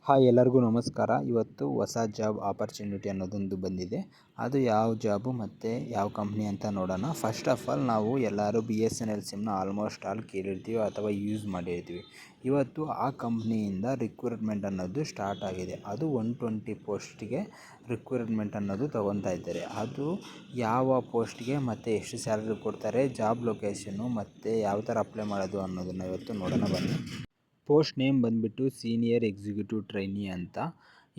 Hi ಎಲ್ಲರಿಗೂ ನಮಸ್ಕಾರ. ಇವತ್ತು ಹೊಸ ಜಾಬ್ ಆಪರ್ಚುನಿಟಿ ಅನ್ನೋದೊಂದು ಬಂದಿದೆ. ಅದು ಯಾವ ಜಾಬು ಮತ್ತು ಯಾವ ಕಂಪ್ನಿ ಅಂತ ನೋಡೋಣ. ಫಸ್ಟ್ ಆಫ್ ಆಲ್ ನಾವು ಎಲ್ಲರೂ BSNL ಸಿಮ್ನ ಆಲ್ಮೋಸ್ಟ್ ಆಲ್ ಕೇಳಿರ್ತೀವಿ ಅಥವಾ ಯೂಸ್ ಮಾಡಿರ್ತೀವಿ. ಇವತ್ತು ಆ ಕಂಪ್ನಿಯಿಂದ ರಿಕ್ರೂಟ್ಮೆಂಟ್ ಅನ್ನೋದು ಸ್ಟಾರ್ಟ್ ಆಗಿದೆ. ಅದು 120 ಪೋಸ್ಟ್ಗೆ ರಿಕ್ರೂಟ್ಮೆಂಟ್ ಅನ್ನೋದು ತೊಗೊತಾ ಇದ್ದಾರೆ. ಅದು ಯಾವ ಪೋಸ್ಟ್ಗೆ ಮತ್ತು ಎಷ್ಟು ಸ್ಯಾಲ್ರಿ ಕೊಡ್ತಾರೆ, ಜಾಬ್ ಲೊಕೇಶನ್ನು ಮತ್ತು ಯಾವ ಥರ ಅಪ್ಲೈ ಮಾಡೋದು ಅನ್ನೋದನ್ನು ಇವತ್ತು ನೋಡೋಣ ಬನ್ನಿ. ಪೋಸ್ಟ್ ನೇಮ್ ಬಂದುಬಿಟ್ಟು ಸೀನಿಯರ್ ಎಕ್ಸಿಕ್ಯೂಟಿವ್ ಟ್ರೈನಿ ಅಂತ.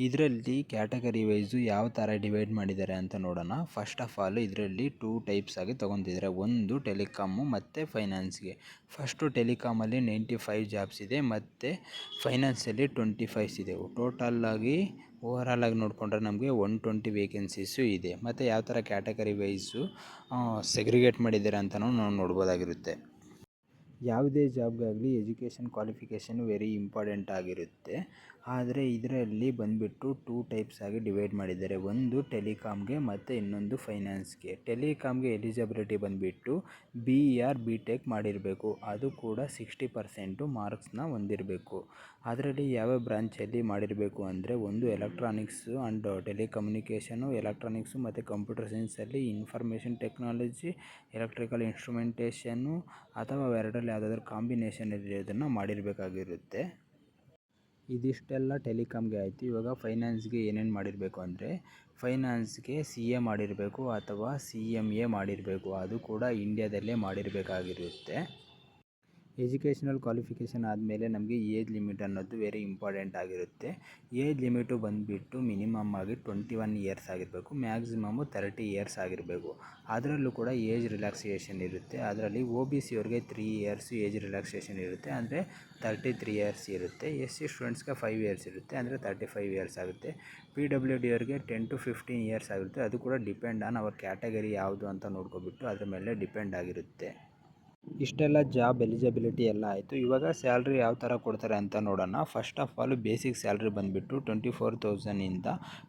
ಇದರಲ್ಲಿ ಕ್ಯಾಟಗರಿ ವೈಸು ಯಾವ ಥರ ಡಿವೈಡ್ ಮಾಡಿದ್ದಾರೆ ಅಂತ ನೋಡೋಣ. ಫಸ್ಟ್ ಆಫ್ ಆಲ್ ಇದರಲ್ಲಿ 2 ಟೈಪ್ಸ್ ಆಗಿ ತೊಗೊತಿದ್ದಾರೆ. ಒಂದು ಟೆಲಿಕಾಮು ಮತ್ತು ಫೈನಾನ್ಸ್ಗೆ. ಫಸ್ಟು ಟೆಲಿಕಾಮಲ್ಲಿ 95 ಜಾಬ್ಸ್ ಇದೆ ಮತ್ತು ಫೈನಾನ್ಸಲ್ಲಿ 25 ಇದೆ. ಟೋಟಲ್ಲಾಗಿ ಓವರಾಲಾಗಿ ನೋಡಿಕೊಂಡ್ರೆ ನಮಗೆ 120 ವೇಕೆನ್ಸೀಸು ಇದೆ. ಮತ್ತು ಯಾವ ಥರ ಕ್ಯಾಟಗರಿ ವೈಸು ಸೆಗ್ರಿಗೇಟ್ ಮಾಡಿದ್ದಾರೆ ಅಂತಲೂ ನಾವು ನೋಡ್ಬೋದಾಗಿರುತ್ತೆ. ಯಾವುದೇ ಜಾಬ್ಗಾಗಲಿ ಎಜುಕೇಷನ್ ಕ್ವಾಲಿಫಿಕೇಷನ್ ವೆರಿ ಇಂಪಾರ್ಟೆಂಟ್ ಆಗಿರುತ್ತೆ. ಆದರೆ ಇದರಲ್ಲಿ ಬಂದುಬಿಟ್ಟು 2 ಟೈಪ್ಸ್ ಆಗಿ ಡಿವೈಡ್ ಮಾಡಿದ್ದಾರೆ. ಒಂದು ಟೆಲಿಕಾಮ್ಗೆ ಮತ್ತು ಇನ್ನೊಂದು ಫೈನಾನ್ಸ್ಗೆ. ಟೆಲಿಕಾಮ್ಗೆ ಎಲಿಜಿಬಿಲಿಟಿ ಬಂದುಬಿಟ್ಟು BE/BTech ಮಾಡಿರಬೇಕು. ಅದು ಕೂಡ 60% ಮಾರ್ಕ್ಸ್ನ ಹೊಂದಿರಬೇಕು. ಅದರಲ್ಲಿ ಯಾವ್ಯಾವ ಬ್ರಾಂಚಲ್ಲಿ ಮಾಡಿರಬೇಕು ಅಂದರೆ, ಒಂದು ಎಲೆಕ್ಟ್ರಾನಿಕ್ಸು ಆ್ಯಂಡ್ ಟೆಲಿಕಮ್ಯುನಿಕೇಷನು, ಎಲೆಕ್ಟ್ರಾನಿಕ್ಸು ಮತ್ತು ಕಂಪ್ಯೂಟರ್ ಸೈನ್ಸಲ್ಲಿ ಇನ್ಫಾರ್ಮೇಷನ್ ಟೆಕ್ನಾಲಜಿ, ಎಲೆಕ್ಟ್ರಿಕಲ್ ಇನ್ಸ್ಟ್ರುಮೆಂಟೇಷನ್ನು ಅಥವಾ ಎರಡರಲ್ಲಿ ಯಾವುದಾದ್ರೂ ಕಾಂಬಿನೇಷನಲ್ಲಿ ಅದನ್ನು ಮಾಡಿರಬೇಕಾಗಿರುತ್ತೆ. ಇದಿಷ್ಟೆಲ್ಲ ಟೆಲಿಕಾಮ್ಗೆ ಆಯಿತು. ಇವಾಗ ಫೈನಾನ್ಸ್ಗೆ ಏನೇನು ಮಾಡಿರಬೇಕು ಅಂದರೆ, ಫೈನಾನ್ಸ್ಗೆ CA ಮಾಡಿರಬೇಕು ಅಥವಾ CMA ಮಾಡಿರಬೇಕು. ಅದು ಕೂಡ ಇಂಡಿಯಾದಲ್ಲೇ ಮಾಡಿರಬೇಕಾಗಿರುತ್ತೆ. ಎಜುಕೇಷನಲ್ ಕ್ವಾಲಿಫಿಕೇಷನ್ ಆದಮೇಲೆ ನಮಗೆ ಏಜ್ ಲಿಮಿಟ್ ಅನ್ನೋದು ವೆರಿ ಇಂಪಾರ್ಟೆಂಟ್ ಆಗಿರುತ್ತೆ. ಏಜ್ ಲಿಮಿಟು ಬಂದುಬಿಟ್ಟು ಮಿನಿಮಮ್ ಆಗಿ 21 ಇಯರ್ಸ್ ಆಗಿರಬೇಕು, ಮ್ಯಾಕ್ಸಿಮಮ್ಮು 30 ಇಯರ್ಸ್ ಆಗಿರಬೇಕು. ಅದರಲ್ಲೂ ಕೂಡ ಏಜ್ ರಿಲ್ಯಾಕ್ಸೇಷನ್ ಇರುತ್ತೆ. ಅದರಲ್ಲಿ OBC ಅವ್ರಿಗೆ 3 ಇಯರ್ಸ್ ಏಜ್ ರಿಲ್ಯಾಕ್ಸೇಷನ್ ಇರುತ್ತೆ, ಅಂದರೆ 33 ಇಯರ್ಸ್ ಇರುತ್ತೆ. SC ಸ್ಟೂಡೆಂಟ್ಸ್ಗೆ 5 ಇಯರ್ಸ್ ಇರುತ್ತೆ, ಅಂದರೆ 35 ಇಯರ್ಸ್ ಆಗುತ್ತೆ. PWD ಅವ್ರಿಗೆ 10 to 15 ಇಯರ್ಸ್ ಆಗುತ್ತೆ. ಅದು ಕೂಡ ಡಿಪೆಂಡ್ ಆನ್ ಅವರ್ ಕ್ಯಾಟಗರಿ ಯಾವುದು ಅಂತ ನೋಡ್ಕೊಬಿಟ್ಟು ಅದ್ರ ಮೇಲೆ ಡಿಪೆಂಡ್ ಆಗಿರುತ್ತೆ. ಇಷ್ಟೆಲ್ಲ ಜಾಬ್ ಎಲಿಜಿಬಿಲಿಟಿ ಎಲ್ಲ ಆಯಿತು. ಇವಾಗ ಸ್ಯಾಲ್ರಿ ಯಾವ ಥರ ಕೊಡ್ತಾರೆ ಅಂತ ನೋಡೋಣ. First of all basic salary ಬಂದುಬಿಟ್ಟು 24,000ಇಂದ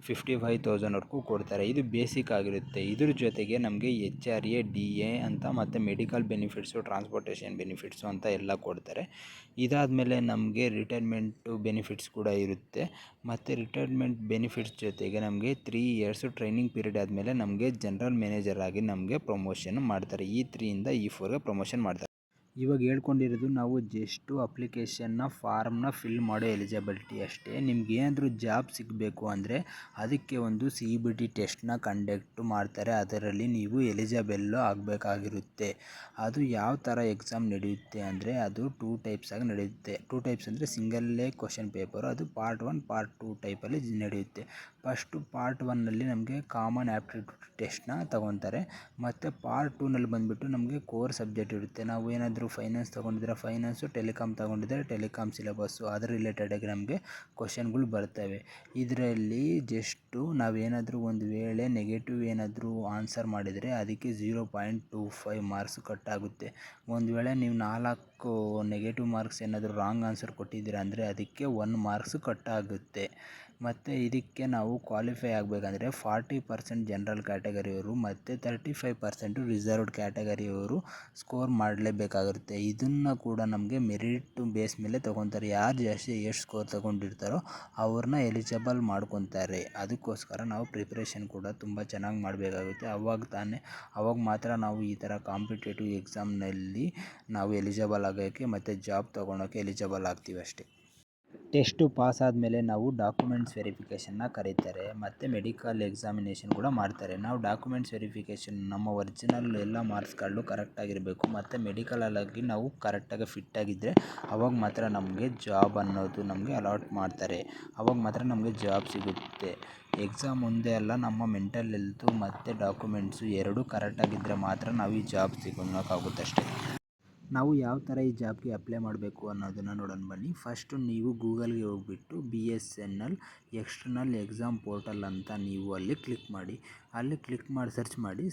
55,000ವರೆಗೂ ಕೊಡ್ತಾರೆ. ಇದು ಬೇಸಿಕ್ ಆಗಿರುತ್ತೆ. ಇದ್ರ ಜೊತೆಗೆ ನಮಗೆ HRA, DA ಅಂತ ಮತ್ತು ಮೆಡಿಕಲ್ ಬೆನಿಫಿಟ್ಸು, ಟ್ರಾನ್ಸ್ಪೋರ್ಟೇಷನ್ ಬೆನಿಫಿಟ್ಸು ಅಂತ ಎಲ್ಲ ಕೊಡ್ತಾರೆ. ಇದಾದಮೇಲೆ ನಮಗೆ ರಿಟೈರ್ಮೆಂಟು ಬೆನಿಫಿಟ್ಸ್ ಕೂಡ ಇರುತ್ತೆ. ಮತ್ತು ರಿಟೈರ್ಮೆಂಟ್ ಬೆನಿಫಿಟ್ಸ್ ಜೊತೆಗೆ ನಮಗೆ 3 ಇಯರ್ಸು ಟ್ರೈನಿಂಗ್ ಪೀರಿಯಡ್ ಆದಮೇಲೆ ನಮಗೆ ಜನರಲ್ ಮ್ಯಾನೇಜರ್ ಆಗಿ ನಮಗೆ ಪ್ರಮೋಷನ್ ಮಾಡ್ತಾರೆ. E3ಇಂದ E4ಗೆ ಪ್ರಮೋಷನ್ ಮಾಡ್ತಾರೆ. ಇವಾಗ ಹೇಳ್ಕೊಂಡಿರೋದು ನಾವು ಜಸ್ಟು ಅಪ್ಲಿಕೇಶನ್ನ ಫಾರ್ಮ್ನ ಫಿಲ್ ಮಾಡೋ ಎಲಿಜಿಬಿಲಿಟಿ ಅಷ್ಟೇ. ನಿಮ್ಗೆ ಏನಾದರೂ ಜಾಬ್ ಸಿಗಬೇಕು ಅಂದರೆ ಅದಕ್ಕೆ ಒಂದು CBT ಟೆಸ್ಟ್ನ ಕಂಡಕ್ಟ್ ಮಾಡ್ತಾರೆ. ಅದರಲ್ಲಿ ನೀವು ಎಲಿಜಿಬಲ್ಲು ಆಗಬೇಕಾಗಿರುತ್ತೆ. ಅದು ಯಾವ ಥರ ಎಕ್ಸಾಮ್ ನಡೆಯುತ್ತೆ ಅಂದರೆ, ಅದು 2 ಟೈಪ್ಸ್ ಆಗಿ ನಡೆಯುತ್ತೆ. 2 ಟೈಪ್ಸ್ ಅಂದರೆ ಸಿಂಗಲ್ಲೇ ಕ್ವಶನ್ ಪೇಪರು. ಅದು ಪಾರ್ಟ್ 1 ಪಾರ್ಟ್ 2 ಟೈಪಲ್ಲಿ ನಡೆಯುತ್ತೆ. ಫಸ್ಟು ಪಾರ್ಟ್ 1ನಲ್ಲಿ ನಮಗೆ ಕಾಮನ್ ಆ್ಯಪ್ಟಿಟ್ಯೂಡ್ ಟೆಸ್ಟ್ನ ತೊಗೊತಾರೆ. ಮತ್ತು ಪಾರ್ಟ್ 2ನಲ್ಲಿ ಬಂದುಬಿಟ್ಟು ನಮಗೆ ಕೋರ್ ಸಬ್ಜೆಕ್ಟ್ ಇರುತ್ತೆ. ನಾವು ಏನಾದರೂ ಫೈನಾನ್ಸ್ ತೊಗೊಂಡಿದ್ರೆ ಫೈನಾನ್ಸು, ಟೆಲಿಕಾಮ್ ತೊಗೊಂಡಿದ್ರೆ ಟೆಲಿಕಾಮ್ ಸಿಲೆಬಸ್ಸು, ಅದರ ರಿಲೇಟೆಡಾಗಿ ನಮಗೆ ಕ್ವಶನ್ಗಳು ಬರ್ತವೆ. ಇದರಲ್ಲಿ ಜಸ್ಟು ನಾವೇನಾದರೂ ಒಂದು ವೇಳೆ ನೆಗೆಟಿವ್ ಏನಾದರೂ ಆನ್ಸರ್ ಮಾಡಿದರೆ ಅದಕ್ಕೆ 0.25 ಮಾರ್ಕ್ಸ್ ಕಟ್ಟಾಗುತ್ತೆ. ಒಂದು ವೇಳೆ ನೀವು 4 ನೆಗೆಟಿವ್ ಮಾರ್ಕ್ಸ್ ಏನಾದರೂ ರಾಂಗ್ ಆನ್ಸರ್ ಕೊಟ್ಟಿದ್ದೀರಾ ಅಂದರೆ ಅದಕ್ಕೆ 1 ಮಾರ್ಕ್ಸ್ ಕಟ್ಟಾಗುತ್ತೆ. ಮತ್ತು ಇದಕ್ಕೆ ನಾವು ಕ್ವಾಲಿಫೈ ಆಗಬೇಕಂದ್ರೆ 40% ಜನರಲ್ ಕ್ಯಾಟಗರಿಯವರು ಮತ್ತು 35% ರಿಸರ್ವ್ಡ್ ಕ್ಯಾಟಗರಿಯವರು ಸ್ಕೋರ್ ಮಾಡಲೇಬೇಕಾಗಿರುತ್ತೆ. ಇದನ್ನು ಕೂಡ ನಮಗೆ ಮೆರಿಟ್ ಬೇಸ್ ಮೇಲೆ ತೊಗೊತಾರೆ. ಯಾರು ಜಾಸ್ತಿ ಎಷ್ಟು ಸ್ಕೋರ್ ತೊಗೊಂಡಿರ್ತಾರೋ ಅವ್ರನ್ನ ಎಲಿಜಿಬಲ್ ಮಾಡ್ಕೊತಾರೆ. ಅದಕ್ಕೋಸ್ಕರ ನಾವು ಪ್ರಿಪ್ರೇಷನ್ ಕೂಡ ತುಂಬ ಚೆನ್ನಾಗಿ ಮಾಡಬೇಕಾಗುತ್ತೆ. ಅವಾಗ ಮಾತ್ರ ನಾವು ಈ ಥರ ಕಾಂಪಿಟೇಟಿವ್ ಎಕ್ಸಾಮ್ನಲ್ಲಿ ನಾವು ಎಲಿಜಿಬಲ್ ಆಗೋಕ್ಕೆ ಮತ್ತು ಜಾಬ್ ತೊಗೊಳೋಕ್ಕೆ ಎಲಿಜಿಬಲ್ ಆಗ್ತೀವಿ ಅಷ್ಟೇ. ಟೆಸ್ಟು ಪಾಸ್ ಆದಮೇಲೆ ನಾವು ಡಾಕ್ಯುಮೆಂಟ್ಸ್ ವೆರಿಫಿಕೇಷನ್ನ ಕರೀತಾರೆ ಮತ್ತು ಮೆಡಿಕಲ್ ಎಕ್ಸಾಮಿನೇಷನ್ ಕೂಡ ಮಾಡ್ತಾರೆ. ನಾವು ಡಾಕ್ಯುಮೆಂಟ್ಸ್ ವೆರಿಫಿಕೇಷನ್ ನಮ್ಮ ಒರಿಜಿನಲ್ ಎಲ್ಲ ಮಾರ್ಕ್ಸ್ಗಳು ಕರೆಕ್ಟಾಗಿರಬೇಕು ಮತ್ತು ಮೆಡಿಕಲಲ್ಲಾಗಿ ನಾವು ಕರೆಕ್ಟಾಗಿ ಫಿಟ್ಟಾಗಿದ್ದರೆ ಅವಾಗ ಮಾತ್ರ ನಮಗೆ ಜಾಬ್ ಅನ್ನೋದು ನಮಗೆ ಅಲಾಟ್ ಮಾಡ್ತಾರೆ. ಅವಾಗ ಮಾತ್ರ ನಮಗೆ ಜಾಬ್ ಸಿಗುತ್ತೆ. ಎಕ್ಸಾಮ್ ಒಂದೇ ಅಲ್ಲ, ನಮ್ಮ ಮೆಂಟಲ್ ಹೆಲ್ತು ಮತ್ತು ಡಾಕ್ಯುಮೆಂಟ್ಸು ಎರಡೂ ಕರೆಕ್ಟಾಗಿದ್ದರೆ ಮಾತ್ರ ನಾವು ಈ ಜಾಬ್ ಸಿಗೋಕ್ಕಾಗುತ್ತಷ್ಟೇ. ನಾವು ಯಾವ ಥರ ಈ ಜಾಬ್ಗೆ ಅಪ್ಲೈ ಮಾಡಬೇಕು ಅನ್ನೋದನ್ನು ನೋಡೋಣ ಬನ್ನಿ. ಫಸ್ಟು ನೀವು ಗೂಗಲ್ಗೆ ಹೋಗ್ಬಿಟ್ಟು BSNL ಎಕ್ಸ್ಟರ್ನಲ್ ಎಕ್ಸಾಮ್ ಪೋರ್ಟಲ್ ಅಂತ ನೀವು ಅಲ್ಲಿ ಕ್ಲಿಕ್ ಮಾಡಿ. ಅಲ್ಲಿ ಕ್ಲಿಕ್ ಮಾಡಿ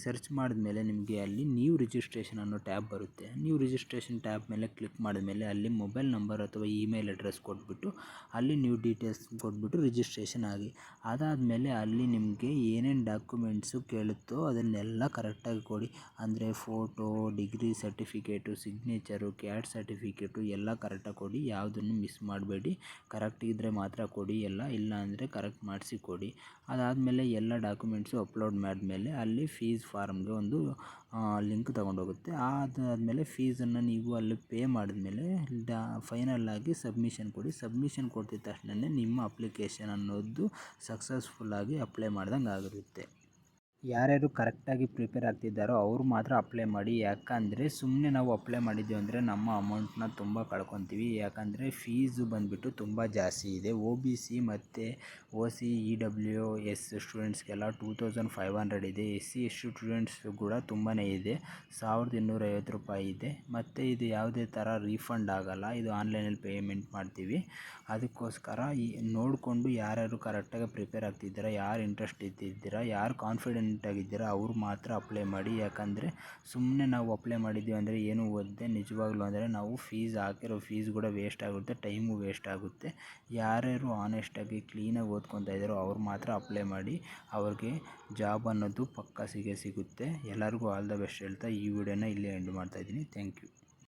ಸರ್ಚ್ ಮಾಡಿದ್ಮೇಲೆ ನಿಮಗೆ ಅಲ್ಲಿ ನ್ಯೂ ರಿಜಿಸ್ಟ್ರೇಷನ್ ಅನ್ನೋ ಟ್ಯಾಬ್ ಬರುತ್ತೆ. ನ್ಯೂ ರಿಜಿಸ್ಟ್ರೇಷನ್ ಟ್ಯಾಬ್ ಮೇಲೆ ಕ್ಲಿಕ್ ಮಾಡಿದ್ಮೇಲೆ ಅಲ್ಲಿ ಮೊಬೈಲ್ ನಂಬರ್ ಅಥವಾ ಇಮೇಲ್ ಅಡ್ರೆಸ್ ಕೊಟ್ಬಿಟ್ಟು ಅಲ್ಲಿ ನ್ಯೂ ಡೀಟೇಲ್ಸ್ ಕೊಟ್ಬಿಟ್ಟು ರಿಜಿಸ್ಟ್ರೇಷನ್ ಆಗಿ. ಅದಾದಮೇಲೆ ಅಲ್ಲಿ ನಿಮಗೆ ಏನೇನು ಡಾಕ್ಯುಮೆಂಟ್ಸು ಕೇಳುತ್ತೋ ಅದನ್ನೆಲ್ಲ ಕರೆಕ್ಟಾಗಿ ಕೊಡಿ. ಅಂದರೆ photo, degree certificate, signature, caste certificate ಎಲ್ಲ ಕರೆಕ್ಟಾಗಿ ಕೊಡಿ. ಯಾವುದನ್ನು ಮಿಸ್ ಮಾಡಬೇಡಿ. ಕರೆಕ್ಟ್ ಇದ್ದರೆ ಮಾತ್ರ ಕೊಡಿ ಎಲ್ಲ, ಇಲ್ಲ ಅಂದರೆ ಕರೆಕ್ಟ್ ಮಾಡಿಸಿ ಕೊಡಿ. ಅದಾದಮೇಲೆ ಎಲ್ಲ ಡಾಕ್ಯುಮೆಂಟ್ಸು ಅಪ್ಲೋಡ್ ಮಾಡಿದ್ಮೇಲೆ ಅಲ್ಲಿ ಫೀಸ್ ಫಾರ್ಮ್ಗೆ ಒಂದು ಲಿಂಕ್ ತೊಗೊಂಡೋಗುತ್ತೆ. ಅದಾದಮೇಲೆ ಫೀಸನ್ನು ನೀವು ಅಲ್ಲಿ ಪೇ ಮಾಡಿದ್ಮೇಲೆ ಫೈನಲ್ಲಾಗಿ ಸಬ್ಮಿಷನ್ ಕೊಡಿ. ಸಬ್ಮಿಷನ್ ಕೊಟ್ಟಿದ ತಕ್ಷಣ ನಿಮ್ಮ ಅಪ್ಲಿಕೇಶನ್ ಅನ್ನೋದು ಸಕ್ಸಸ್ಫುಲ್ಲಾಗಿ ಅಪ್ಲೈ ಮಾಡ್ದಂಗೆ ಆಗಿರುತ್ತೆ. ಯಾರ್ಯಾರು ಕರೆಕ್ಟಾಗಿ ಪ್ರಿಪೇರ್ ಆಗ್ತಿದ್ದಾರೋ ಅವರು ಮಾತ್ರ ಅಪ್ಲೈ ಮಾಡಿ. ಯಾಕಂದರೆ ಸುಮ್ಮನೆ ನಾವು ಅಪ್ಲೈ ಮಾಡಿದ್ದೀವಿ ಅಂದರೆ ನಮ್ಮ ಅಮೌಂಟನ್ನ ತುಂಬ ಕಳ್ಕೊತೀವಿ. ಯಾಕಂದರೆ ಫೀಸು ಬಂದುಬಿಟ್ಟು ತುಂಬ ಜಾಸ್ತಿ ಇದೆ. OBC ಮತ್ತು OC EWS ಸ್ಟೂಡೆಂಟ್ಸ್ಗೆಲ್ಲ 2500 ಇದೆ. SC ST ಸ್ಟೂಡೆಂಟ್ಸ್ ಕೂಡ ತುಂಬಾ ಇದೆ, 1250 ರೂಪಾಯಿ ಇದೆ. ಮತ್ತು ಇದು ಯಾವುದೇ ಥರ ರೀಫಂಡ್ ಆಗೋಲ್ಲ, ಇದು ಆನ್ಲೈನಲ್ಲಿ ಪೇಮೆಂಟ್ ಮಾಡ್ತೀವಿ. ಅದಕ್ಕೋಸ್ಕರ ನೋಡಿಕೊಂಡು ಯಾರ್ಯಾರು ಕರೆಕ್ಟಾಗಿ ಪ್ರಿಪೇರ್ ಆಗ್ತಿದ್ದೀರಾ, ಯಾರು ಇಂಟ್ರೆಸ್ಟ್ ಇದ್ದಿದ್ದೀರಾ, ಯಾರು ಕಾನ್ಫಿಡೆಂಟ್ ಆಗಿದ್ದೀರಾ ಅವರು ಮಾತ್ರ ಅಪ್ಲೈ ಮಾಡಿ. ಯಾಕಂದರೆ ಸುಮ್ಮನೆ ನಾವು ಅಪ್ಲೈ ಮಾಡಿದ್ದೀವಿ ಅಂದರೆ ಏನೂ ಓದದೆ ನಿಜವಾಗ್ಲೂ ಅಂದರೆ ನಾವು ಹಾಕಿರೋ ಫೀಸ್ ಕೂಡ ವೇಸ್ಟ್ ಆಗುತ್ತೆ, ಟೈಮು ವೇಸ್ಟ್ ಆಗುತ್ತೆ. ಯಾರ್ಯಾರು ಆನೆಸ್ಟಾಗಿ ಕ್ಲೀನಾಗಿ ಓದ್ಕೊತಾ ಇದ್ದಾರೋ ಅವ್ರು ಮಾತ್ರ ಅಪ್ಲೈ ಮಾಡಿ. ಅವ್ರಿಗೆ ಜಾಬ್ ಅನ್ನೋದು ಪಕ್ಕಾ ಸಿಗುತ್ತೆ. ಎಲ್ಲರಿಗೂ ಆಲ್ ದ ಬೆಸ್ಟ್ ಹೇಳ್ತಾ ಈ ವಿಡಿಯೋನ ಇಲ್ಲೇ ಎಂಡ್ ಮಾಡ್ತಾಯಿದ್ದೀನಿ. Thank you.